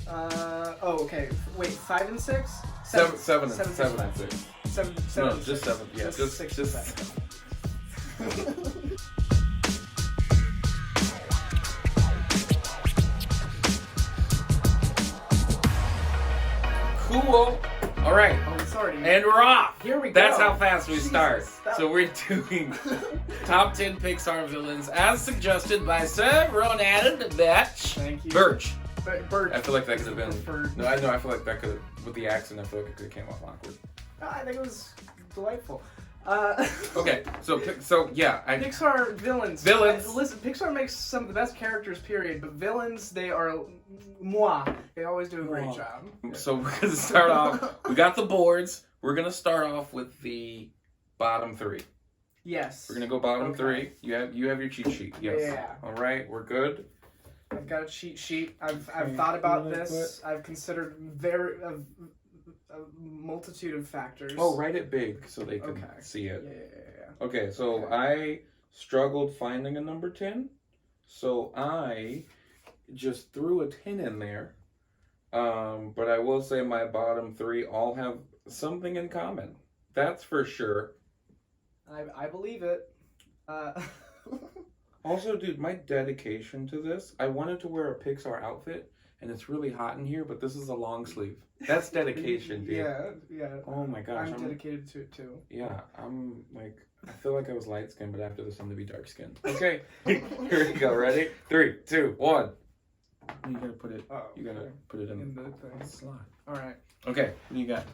Okay. Wait, 5 and 6? Seven and 6. Seven, No, and just 7. Yeah, just 6. Cool. All right. Oh, it's already. And we're off. Here we go. That's how fast we Jesus, start. that- So we're doing top 10 Pixar villains as suggested by Sir Ronan Batch. Thank you. Birch. Birch. I feel like that could have been. Preferred. No, I know. I feel like that could have, with the accent, I feel like it could have came off awkward. I think it was delightful. Okay, so yeah, Pixar villains. Villains. Listen, Pixar makes some of the best characters, period. But villains, they are moi. They always do a great job. So we're gonna start off. We got the boards. We're gonna start off with the bottom 3. Yes. We're gonna go bottom Okay. 3. You have your cheat sheet. Yes. Yeah. All right, we're good. I've got a cheat sheet. I've thought about this. I've considered a multitude of factors. Oh, write it big so they can see it. Yeah. Okay, so I struggled finding a number 10, so I just threw a 10 in there. But I will say my bottom 3 all have something in common. That's for sure. I believe it. Also, dude, my dedication to this, I wanted to wear a Pixar outfit, and it's really hot in here, but this is a long sleeve. That's dedication, dude. Yeah. Oh my gosh. I'm dedicated to it too. Yeah, I'm like, I feel like I was light skinned, but after this I'm gonna be dark skinned. Okay, here we go. Ready? 3, 2, 1. You gotta put it. You gotta put it in the thing. slot. All right. Okay, what do you got?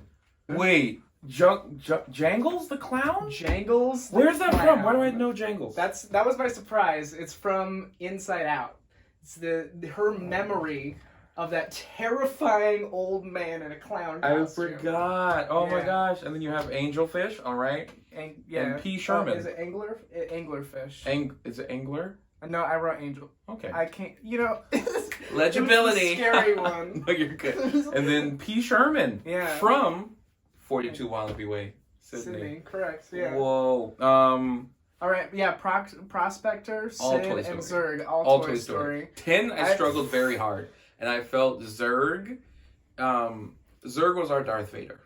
Wait, Jangles the clown? Jangles. Where's that from? Why do I know Jangles? That was my surprise. It's from Inside Out. It's her memory of that terrifying old man in a clown costume. I forgot. Oh my gosh! And then you have Angelfish. All right. And P. Sherman. Is it Anglerfish? Is it Angler? No, I wrote Angel. Okay. I can't. You know. Legibility. It was the scary one. No, you're good. And then P. Sherman. Yeah. From 42 Wallaby Way, Sydney. Correct. Yeah. Whoa. All right. Yeah. Prospector, Sid, and Zurg. All Toy Story. 10. I struggled very hard, and I felt Zurg. Zurg was our Darth Vader.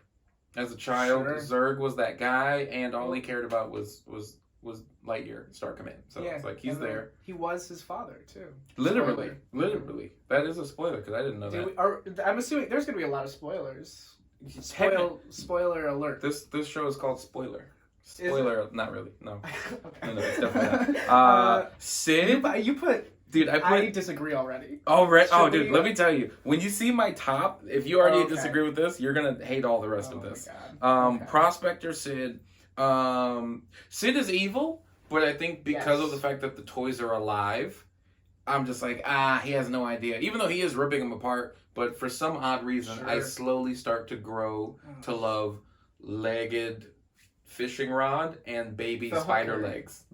As a child, Zurg was that guy, and all he cared about was Lightyear, Star Command. So it's like he's there. He was his father too. Literally. That is a spoiler because I didn't know that. I'm assuming there's gonna be a lot of spoilers. Spoiler alert. This show is called Spoiler. Spoiler, not really. No. Okay. No, it's definitely not. Sid. You put. Dude, I disagree already. Oh, dude, let me tell you. When you see my top, if you already disagree with this, you're gonna hate all the rest of this. Prospector Sid. Sid is evil, but I think because of the fact that the toys are alive, I'm just like, he has no idea. Even though he is ripping them apart, but for some odd reason, I slowly start to grow to love legged fishing rod and baby spider legs.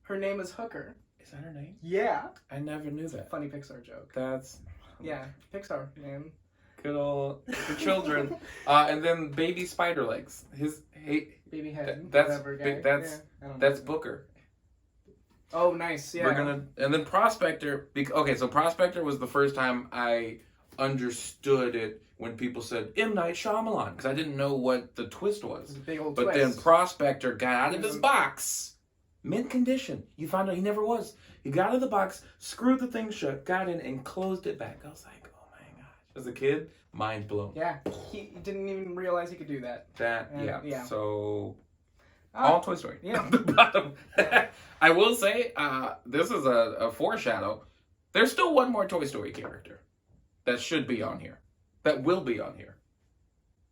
Her name is Hooker. Is that her name? Yeah. I never knew that. Funny Pixar joke. That's... Yeah, Pixar, man. Good old... For children. And then baby spider legs. Baby head. That's Booker. Oh, nice, yeah. And then Prospector... Okay, so Prospector was the first time I understood it when people said M. Night Shyamalan, because I didn't know what the twist was. It was a big old twist. But then Prospector got out of his box... Mint condition. You found out he never was. He got out of the box, screwed the thing shut, got in, and closed it back. I was like, oh my gosh. As a kid, mind blown. Yeah. He didn't even realize he could do that. Yeah. So, all Toy Story. Yeah. The bottom. I will say, this is a foreshadow. There's still one more Toy Story character that should be on here. That will be on here.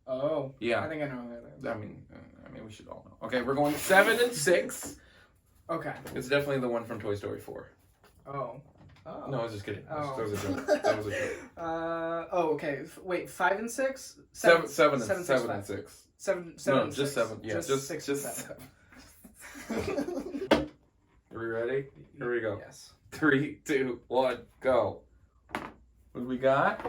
Oh. Yeah. I think I know who that is. I mean, we should all know. Okay, we're going 7 and 6. Okay. It's definitely the one from Toy Story 4. Oh. No, I was just kidding. Oh. That was a joke. That was a joke. Okay. Wait, 5 and 6? 7 and 6. 7 No, and just 6. 7. Yeah, just 6 and 7. Are we ready? Here we go. Yes. 3, 2, 1, go. What do we got?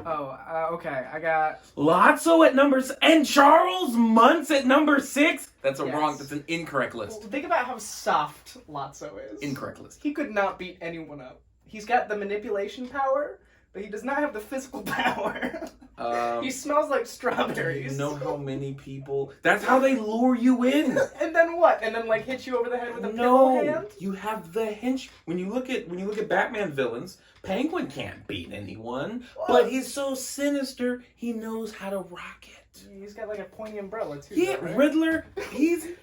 Okay. I got Lotso at numbers and Charles Muntz at number 6. That's that's an incorrect list. Well, think about how soft Lotso is. Incorrect list. He could not beat anyone up. He's got the manipulation power, but he does not have the physical power. He smells like strawberries. You know how many people? That's how they lure you in. And then what? And then like hit you over the head with a pillow hand? You have the hench. When you look at Batman villains, Penguin can't beat anyone, but he's so sinister. He knows how to rock it. He's got like a pointy umbrella too. Yeah, right? Riddler.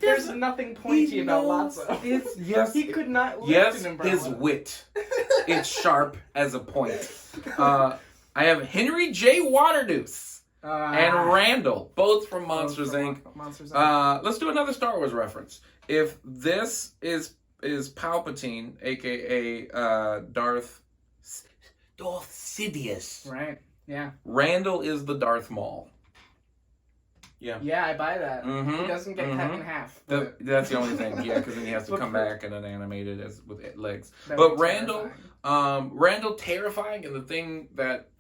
There's nothing pointy about Lotso. He could not lift an umbrella. His wit. It's sharp as a point. I have Henry J. Waternoose and Randall, both from Monsters Inc. Let's do another Star Wars reference. If this is Palpatine, aka Darth Sidious. Right. Yeah. Randall is the Darth Maul. Yeah. Yeah, I buy that. Mm-hmm. He doesn't get cut in half. That's the only thing. Yeah, because then he has to come back and then animated with legs. That But Randall, terrifying, and the thing that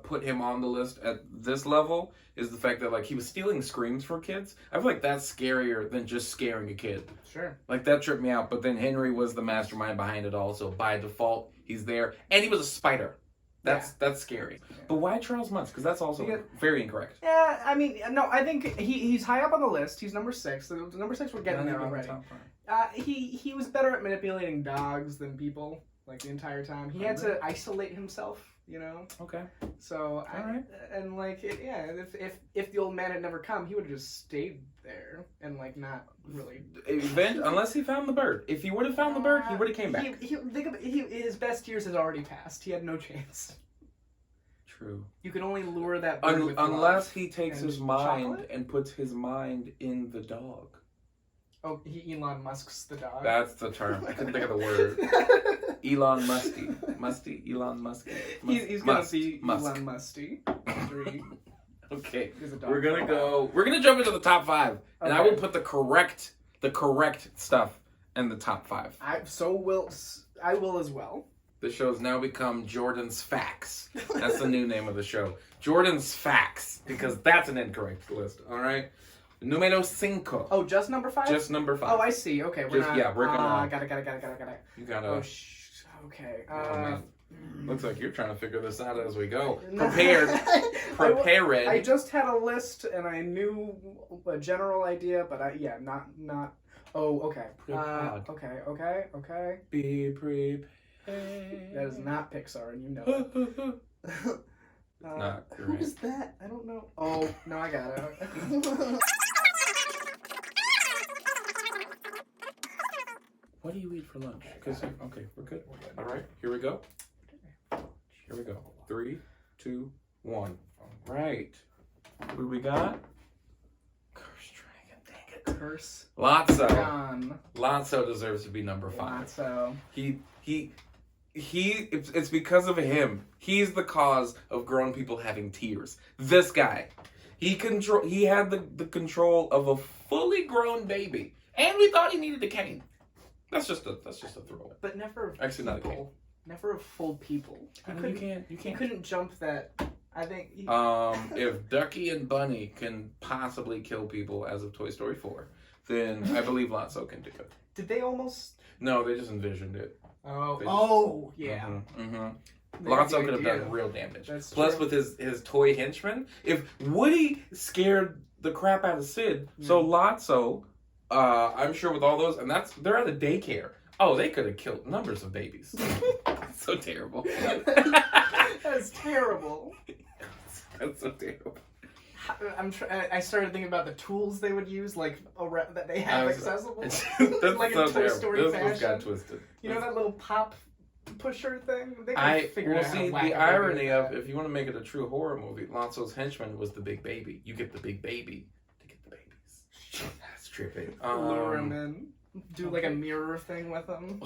put him on the list at this level is the fact that like he was stealing screams from kids. I feel like that's scarier than just scaring a kid. Sure. Like that tripped me out. But then Henry was the mastermind behind it all, so by default he's there, and he was a spider. That's scary. Yeah. But why Charles Muntz? Because that's also very incorrect. Yeah, I mean, no, I think he's high up on the list. He's number 6. So number 6, we're getting there already. He was better at manipulating dogs than people, like the entire time. He had to isolate himself, you know. Okay. So and like if the old man had never come, he would have just stayed there and like not really. Unless he found the bird. If he would have found the bird, he would have came back. His best years had already passed. He had no chance. True. You can only lure that bird with unless he takes his mind chocolate? and puts his mind in the dog. Oh, Elon Musk's the dog. That's the term. I couldn't think of the word. Elon Musty. Elon Musky. He's gonna be Elon Musty. 3. Okay. We're gonna jump into the top 5. And I will put the correct stuff in the top 5. I will as well. The show's now become Jordan's Facts. That's the new name of the show. Jordan's Facts. Because that's an incorrect list. Alright? Numero 5. Oh, just number 5? Just number 5. Oh, I see. Okay, we're gonna. Got it. You gotta. Oh, okay. Looks like you're trying to figure this out as we go. Prepared. I just had a list and I knew a general idea, but not. Oh, okay. Okay. Be prepared. That is not Pixar, and you know it. Not who is that? I don't know. Oh, no, I got it. What do you eat for lunch? Okay, we're good. All right, here we go. 3, 2, 1. All right. Who we got? Curse Dragon. Dang it. Curse. Lotso. Lotso deserves to be number 5. Lotso. It's because of him. He's the cause of grown people having tears. This guy. He had the control of a fully grown baby. And we thought he needed a cane. That's just a throwaway. But never of actually not a cane. Never of full people. You can't. You couldn't jump that. I think. If Ducky and Bunny can possibly kill people as of Toy Story 4, then I believe Lotso can do it. Did they almost? No, they just envisioned it. Oh, yeah. Lotso could have done real damage. Plus, with his toy henchman, if Woody scared the crap out of Sid, so Lotso, I'm sure with all those, and they're at a daycare. Oh, they could have killed numbers of babies. So terrible. That's terrible. That's so terrible. I started thinking about the tools they would use, like that they have accessible, that's like so in Toy Story this fashion. Got twisted. You know that little pop pusher thing? They the irony of if you want to make it a true horror movie, Lotso's henchman was the big baby. You get the big baby to get the babies. That's tripping. Lure him in. Do like a mirror thing with him.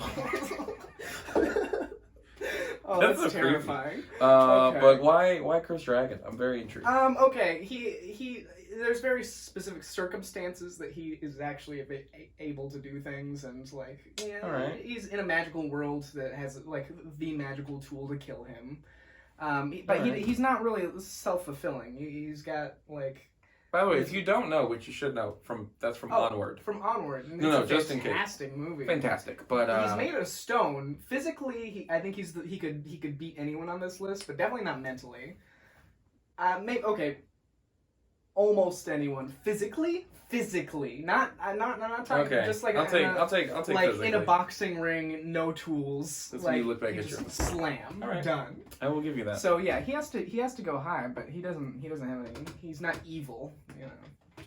Oh, that's terrifying. But why Curse Dragon? I'm very intrigued. Okay. He there's very specific circumstances that he is actually able to do things, and like he's in a magical world that has like the magical tool to kill him. But he's not really self-fulfilling. He's got like By the way, if you don't know, which you should know, that's from Onward. From Onward. No, just in case. Fantastic movie. Fantastic, but he's made of stone. Physically, I think he could beat anyone on this list, but definitely not mentally. Almost anyone physically. Not talking. Okay. Just like I'll take like physically. in a boxing ring, no tools. That's like, when you look back at just your slam. All right. Done. I will give you that. So yeah, he has to go high, but he doesn't have any. He's not evil, you know.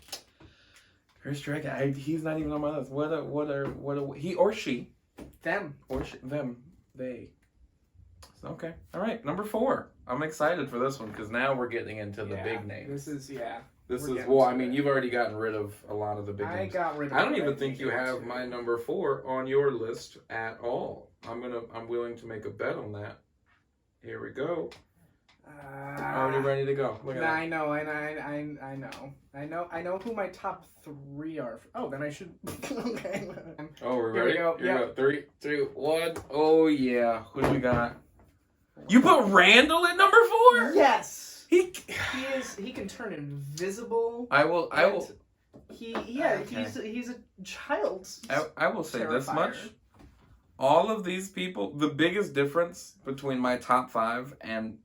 Cursed Dragon. He's not even on my list. What are he or she? Them. Or she, them. They. Okay. All right. Number 4. I'm excited for this one because now we're getting into the big names. This is I mean, you've already gotten rid of a lot of the big names. I got rid of I don't even think you have my number 4 on your list at all. I'm willing to make a bet on that. Here we go. Already ready to go. Look at that. I know, and I know who my top 3 are. Oh, then I should. Okay. Oh, we're Here ready. we go. Here we go. 3, 2, 1. Oh yeah. Who do we got? You put Randall at number 4? Yes. He can turn invisible. I will. He's a child. I will say this much. All of these people, the biggest difference between my top 5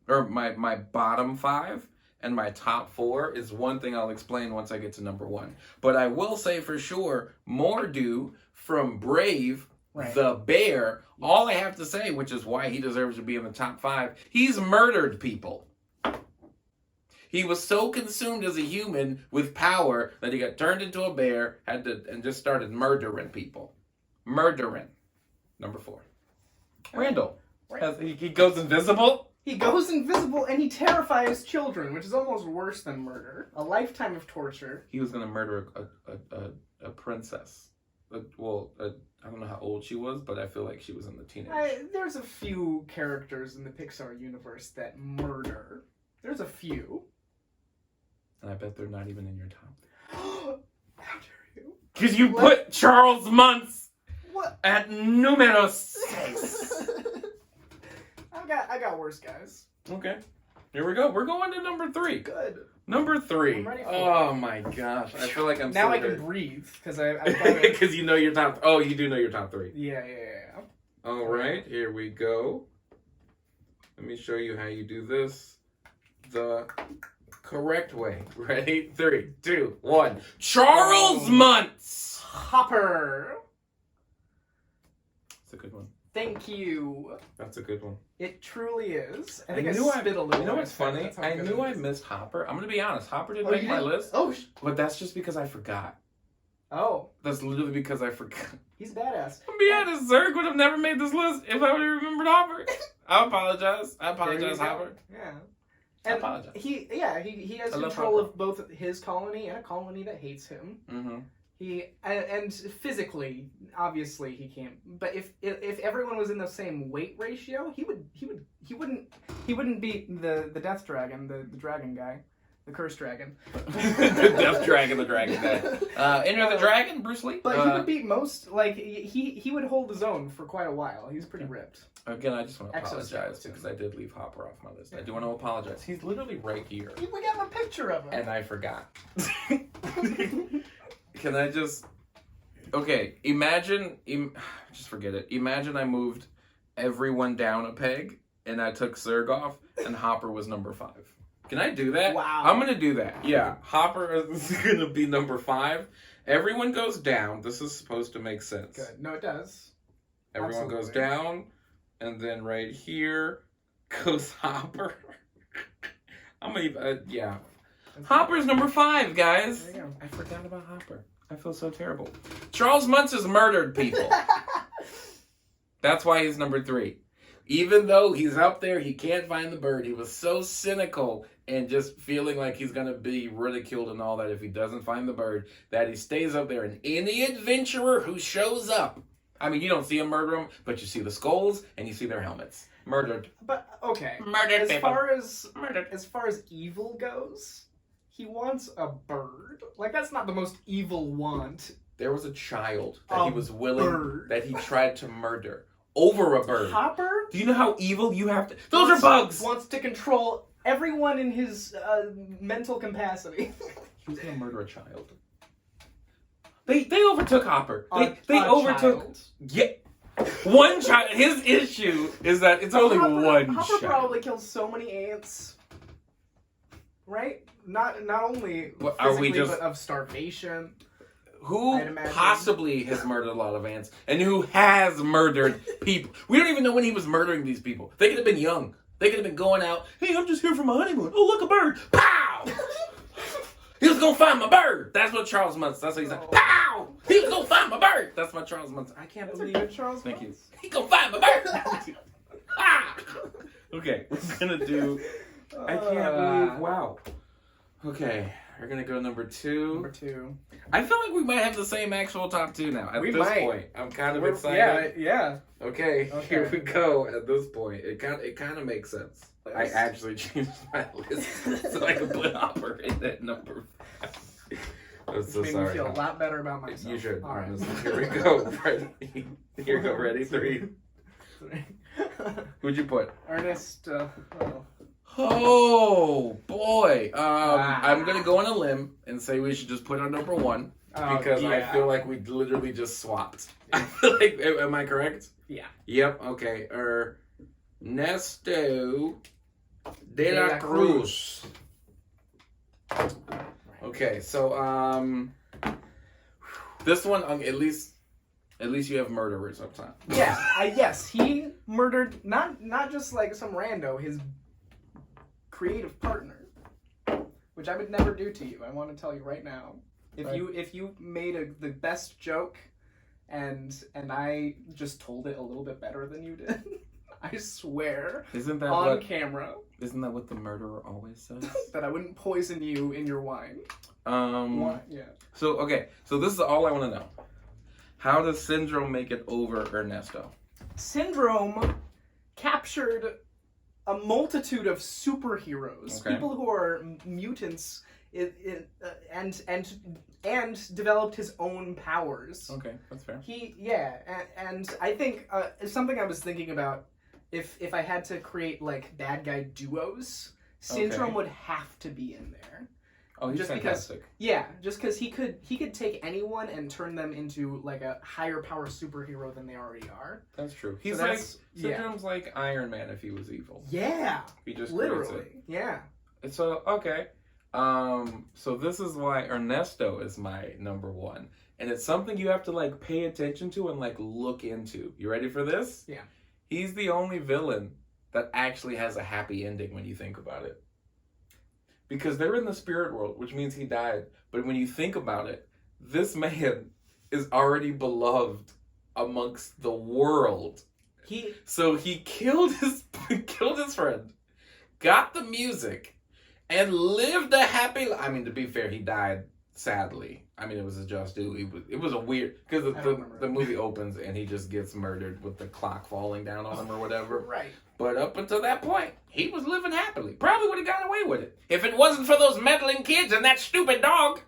or my bottom 5 and my top 4 is one thing I'll explain once I get to number 1. But I will say for sure, Mordu from Brave, the bear, all I have to say, which is why he deserves to be in the top 5, he's murdered people. He was so consumed as a human with power that he got turned into a bear, and just started murdering people. Murdering. Number 4. Randall. He goes invisible? He goes invisible and he terrifies children, which is almost worse than murder. A lifetime of torture. He was going to murder a princess. I don't know how old she was, but I feel like she was in the teenage. There's a few characters in the Pixar universe that murder. There's a few. And I bet they're not even in your top. How dare you? Because you put Charles Muntz what? At numero 6. I got worse guys. Okay. Here we go. We're going to number 3. Good. Number 3. I'm ready for it. My gosh. I feel like I'm now so I can breathe because I because you know your top. Oh, you do know your top 3. Yeah. All right. Here we go. Let me show you how you do this the correct way. Ready? 3, 2, 1. Charles Muntz. Hopper. That's a good one. Thank you. That's a good one. It truly is. I knew spit a little. You know what's funny? I knew I missed Hopper. I'm gonna be honest. Hopper didn't make my list. Oh. But that's just because I forgot. Oh. That's literally because I forgot. He's badass. To be honest, Zerg would have never made this list if I would have remembered Hopper. I apologize, Hopper. Yeah. I apologize. He has control of both his colony and a colony that hates him. Mm-hmm. And physically, obviously, he can't. But if everyone was in the same weight ratio, he wouldn't beat the Death Dragon, the dragon guy, the Cursed Dragon. The Death Dragon, the dragon guy. Enter the Dragon, Bruce Lee. But he would beat most. Like he would hold his own for quite a while. He's pretty ripped. Again, I just want to apologize because I did leave Hopper off my list. Yeah. I do want to apologize. He's literally right here. We got a picture of him. And I forgot. Can I just... Okay, just forget it. Imagine I moved everyone down a peg, and I took Zerg off, and Hopper was number 5. Can I do that? Wow. I'm going to do that. Yeah, Hopper is going to be number 5. Everyone goes down. This is supposed to make sense. Good. No, it does. Everyone goes down, and then right here goes Hopper. Yeah. Hopper's number 5, guys. There you go. I forgot about Hopper. I feel so terrible. Charles Muntz has murdered people. That's why he's number 3. Even though he's up there, he can't find the bird. He was so cynical and just feeling like he's going to be ridiculed and all that if he doesn't find the bird, that he stays up there. And any adventurer who shows up, I mean, you don't see him murder them, but you see the skulls and you see their helmets. Murdered. But, okay. Murdered people. As far as evil goes... He wants a bird. Like, that's not the most evil want. There was a child that he was willing, that he tried to murder over a bird. Hopper? Do you know how evil you have to... Those are bugs! Wants to control everyone in his mental capacity. He was gonna murder a child. They overtook Hopper. They overtook. Child. Yeah. One child. His issue is that it's only one Hopper child. probably kills so many ants. Right? Not only What, physically, but of starvation. Who possibly has murdered a lot of ants, and who has murdered people? We don't even know when he was murdering these people. They could have been young. They could have been going out. Hey, I'm just here for my honeymoon. Oh, look, a bird! Pow! He was gonna find my bird. That's what Charles Muntz. That's what he said. Pow! He was gonna find my bird. That's what Charles Muntz. I can't believe it, Charles. Thank you. He gonna find my bird. Ah! Okay, we're gonna do. I can't believe. Wow. Okay, we're gonna go number 2. Number 2. I feel like we might have the same actual top 2 now. At this point, I'm kind of excited. Yeah. Okay, here we go. At this point, it kind of makes sense. I actually changed my list so I could put Hopper in at number 5. I'm so sorry. Me feel a lot better about myself. You should. All right. Here we go. Ready? Here we go. Ready? 3. Who'd you put? Ernest. Oh boy! I'm gonna go on a limb and say we should just put on number 1 because I feel like we literally just swapped. I feel like, am I correct? Yeah. Yep. Okay. Ernesto de la Cruz. Okay, so this one at least you have murderers up top. Yeah. Yes, he murdered not just like some rando, his creative partner, which I would never do to you. I want to tell you right now. If you made the best joke, and I just told it a little bit better than you did, I swear, isn't that on camera? Isn't that what the murderer always says? That I wouldn't poison you in your wine. Yeah. So okay, so this is all I want to know. How does Syndrome make it over Ernesto? Syndrome captured a multitude of superheroes, people who are mutants, and developed his own powers. Okay, that's fair. And I think something I was thinking about, if I had to create like bad guy duos, Syndrome would have to be in there. Oh, he's fantastic. Just because he could take anyone and turn them into like a higher power superhero than they already are. That's true. Syndrome's like Iron Man if he was evil. Yeah. He just literally creates it. Yeah. So okay. So this is why Ernesto is my number 1. And it's something you have to like pay attention to and like look into. You ready for this? Yeah. He's the only villain that actually has a happy ending when you think about it. Because they're in the spirit world, which means he died. But when you think about it, this man is already beloved amongst the world. So he killed his friend, got the music, and lived a happy life. I mean, to be fair, he died sadly. I mean, it was a just due. It was a weird, because the movie opens and he just gets murdered with the clock falling down on him or whatever. Right. But up until that point, he was living happily. Probably would have gotten away with it if it wasn't for those meddling kids and that stupid dog.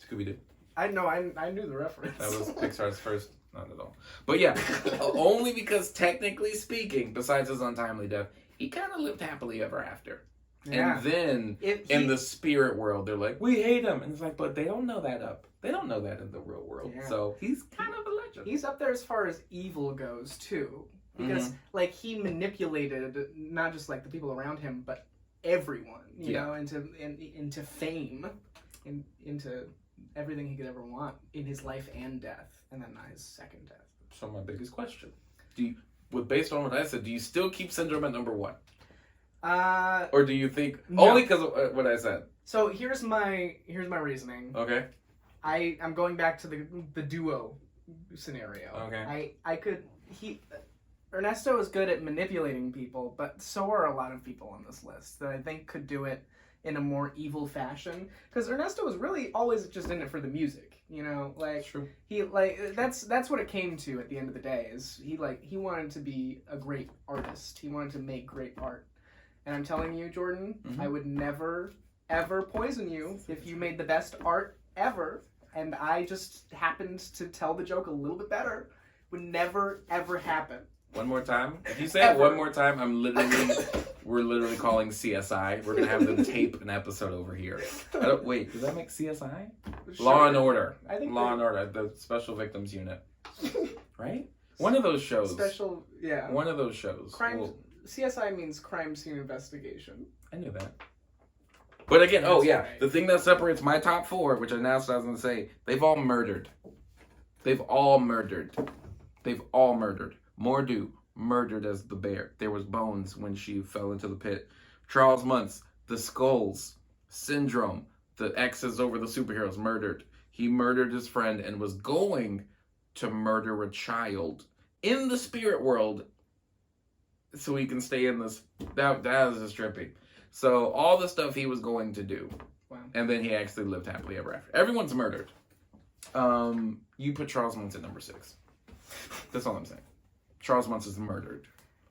Scooby-Doo. I know. I knew the reference. That was Pixar's first. Not at all. But yeah, only because technically speaking, besides his untimely death, he kind of lived happily ever after. Yeah. And then in the spirit world, they're like, we hate him. And it's like, but they don't know that They don't know that in the real world. Yeah. So he's kind of a legend. He's up there as far as evil goes, too. Because, like, he manipulated not just, like, the people around him, but everyone, you know, into fame, into everything he could ever want in his life and death, and then not his second death. So my biggest question, based on what I said, do you still keep Syndrome at number 1? Or do you think, only because of what I said? So here's my reasoning. Okay. I'm going back to the duo scenario. Okay. Ernesto is good at manipulating people, but so are a lot of people on this list that I think could do it in a more evil fashion. Because Ernesto was really always just in it for the music, you know. Like true. That's what it came to at the end of the day. Is he wanted to be a great artist. He wanted to make great art. And I'm telling you, Jordan, I would never ever poison you if you made the best art ever. And I just happened to tell the joke a little bit better. Would never ever happen. One more time. If you say it one more time, I'm literally we're literally calling CSI. We're gonna have them tape an episode over here. Wait, does that make CSI? Sure. Law and Order. I think Law and Order, the Special Victims Unit. Right? One of those shows. One of those shows. CSI means crime scene investigation. I knew that. But again, right. The thing that separates my top 4, which I announced I was going to say, they've all murdered. They've all murdered. Mordu, murdered as the bear. There was bones when she fell into the pit. Charles Muntz, the skulls. Syndrome, the X's over the superheroes, murdered. He murdered his friend and was going to murder a child in the spirit world so he can stay in this. That is just trippy. So all the stuff he was going to do. Wow. And then he actually lived happily ever after. Everyone's murdered. You put Charles Muntz at number 6. That's all I'm saying. Charles Muntz is murdered.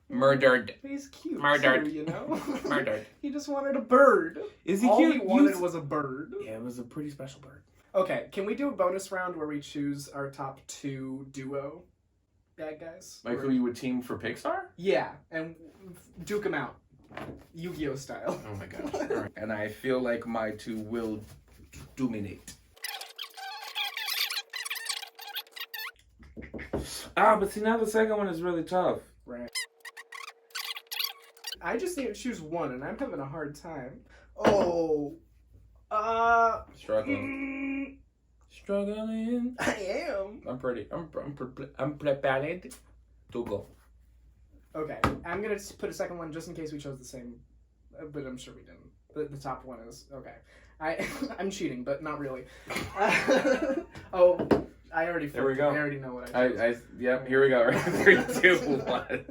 Murdered. He's cute. Murdered. Too, you know? Murdered. He just wanted a bird. Is he all cute? All he wanted was a bird. Yeah, it was a pretty special bird. Okay, can we do a bonus round where we choose our top 2 duo bad guys? Like who you would team for Pixar? Yeah, and duke them out. Yu-Gi-Oh style. Oh my gosh. All right. And I feel like my 2 will dominate. But see, now the second one is really tough. Right. I just need to choose one, and I'm having a hard time. Oh. Struggling. Struggling. I am. I'm prepared to go. Okay, I'm gonna put a second one just in case we chose the same, but I'm sure we didn't. The top one is okay. I'm cheating, but not really. I already. There we go. I already know what I chose. Yep. Here we go. 3, 2, 1.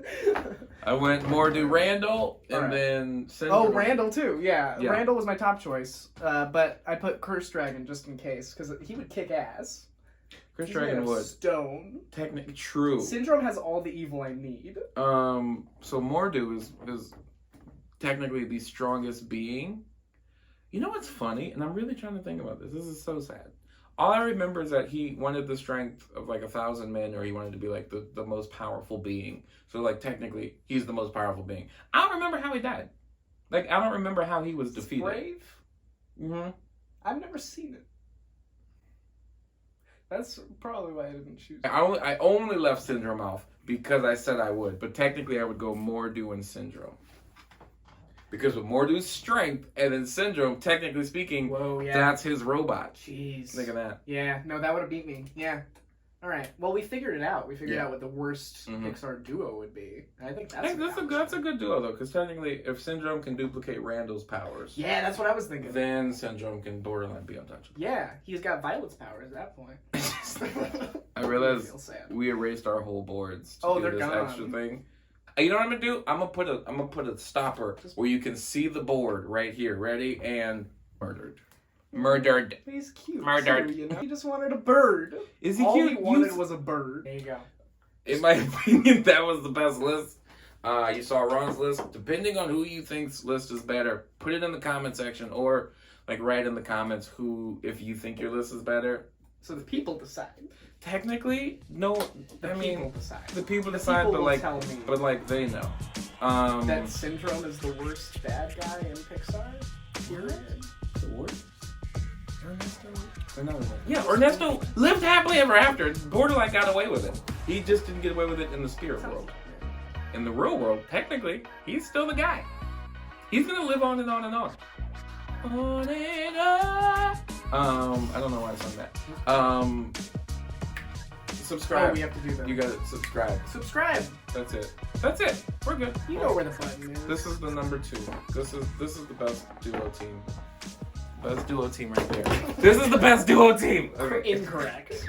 I went Mordu Randall and then Syndrome. Oh, Randall too. Yeah, Randall was my top choice, but I put Curse Dragon just in case because he would kick ass. Curse Dragon would. Stone. Technically true. Syndrome has all the evil I need. So Mordu is technically the strongest being. You know what's funny? And I'm really trying to think about this. This is so sad. All I remember is that he wanted the strength of like 1,000 men, or he wanted to be like the most powerful being. So like technically, he's the most powerful being. I don't remember how he died. Like I don't remember how he was defeated. Brave? Mm-hmm. I've never seen it. That's probably why I didn't choose it. I only left Syndrome off because I said I would, but technically I would go Mordu and Syndrome. Because with Mordu's strength and then Syndrome, technically speaking, that's his robot. Jeez. Think of that. Yeah, no, that would have beat me. Yeah. All right. Well, we figured it out. We figured out what the worst Pixar duo would be. I think that's a good duo, though, because technically, if Syndrome can duplicate Randall's powers... Yeah, that's what I was thinking. Then Syndrome can borderline be untouchable. Yeah, he's got Violet's powers at that point. I realized we erased our whole boards to do they're this gone. extra thing. You know what I'm gonna do? I'm gonna put a stopper where you can see the board right here. Ready? And murdered. He's cute. Murdered. Too, you know? He just wanted a bird. Is he all cute? All he wanted was a bird. There you go. In my opinion, that was the best list. You saw Ron's list. Depending on who you think's list is better, put it in the comment section or like write in the comments if you think your list is better. So the people decide. Technically, no. The people decide. The people decide, but like, tell me they know. That Syndrome is the worst bad guy in Pixar. Period. The worst. Ernesto lived happily ever after. Borderline got away with it. He just didn't get away with it in the spirit world. In the real world, technically, he's still the guy. He's gonna live on and on and on. On and on. I don't know why I sung that. Subscribe. Oh, we have to do that. You gotta subscribe. Subscribe. That's it. We're good. You know where the button is. This is the number 2. This is the best duo team. Best duo team right there. This is the best duo team. Okay. Incorrect.